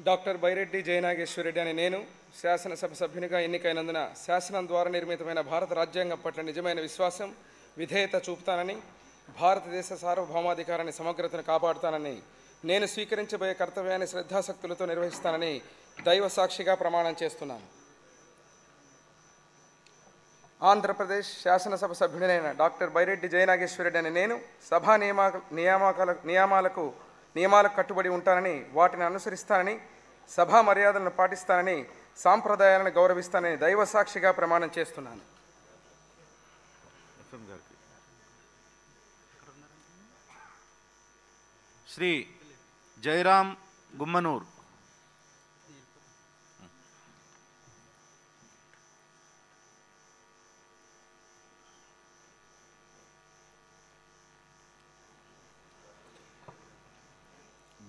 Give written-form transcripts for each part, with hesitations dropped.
Doctor Byreddy Jayanageswara Reddy అనే నేను శాసనసభ సభ్యునిగా ఎన్నికైనందున శాసనం ద్వారా నిర్మితమైన భారత రాజ్యాంగం పట్ల నిజమైన విశ్వాసం, విధేయత చూపుతానని, భారతదేశ సార్వభౌమాధికారాన్ని సమగ్రతను కాపాడుతానని, నేను స్వీకరించబోయే కర్తవ్యాన్ని శ్రద్ధాశక్తులతో నిర్వహిస్తానని దైవ సాక్షిగా ప్రమాణం చేస్తున్నాను. ఆంధ్రప్రదేశ్ శాసనసభ సభ్యుడైన డాక్టర్ బైరెడ్డి జయనాగేశ్వరరెడ్డి అనే నేను సభా నియామాలకు కట్టుబడి ఉంటానని, వాటిని అనుసరిస్తానని, సభా మర్యాదలను పాటిస్తానని, సాంప్రదాయాలను గౌరవిస్తానని దైవ సాక్షిగా ప్రమాణం చేస్తున్నాను. శ్రీ జయరాం గుమ్మనూర్.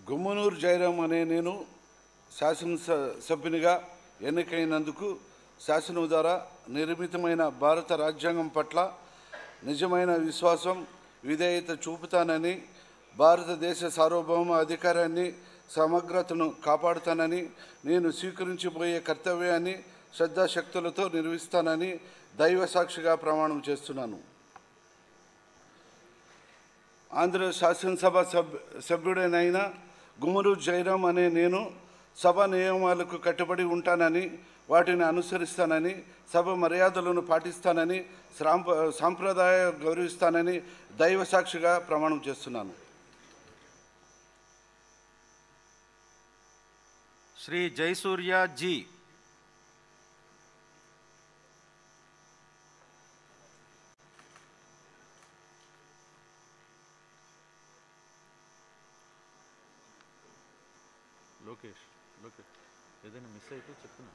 గుమ్మనూరు జయరాం అనే నేను శాసనసభ్యునిగా ఎన్నికైనందుకు శాసనం ద్వారా నిర్మితమైన భారత రాజ్యాంగం పట్ల నిజమైన విశ్వాసం, విధేయత చూపుతానని, భారతదేశ సార్వభౌమ అధికారాన్ని సమగ్రతను కాపాడుతానని, నేను స్వీకరించబోయే కర్తవ్యాన్ని శ్రద్ధాశక్తులతో నిర్వహిస్తానని దైవ సాక్షిగా ప్రమాణం చేస్తున్నాను. ఆంధ్ర శాసనసభ సభ్యుడైన గుమ్మనూరు జయరాం అనే నేను సభ నియమాలకు కట్టుబడి ఉంటానని, వాటిని అనుసరిస్తానని, సభ మర్యాదలను పాటిస్తానని, సాంప్రదాయ గౌరవిస్తానని దైవ సాక్షిగా ప్రమాణం చేస్తున్నాను. శ్రీ జయసూర్య జీ. లోకేష్ ఏదైనా మిస్ అయితే చెప్తున్నా.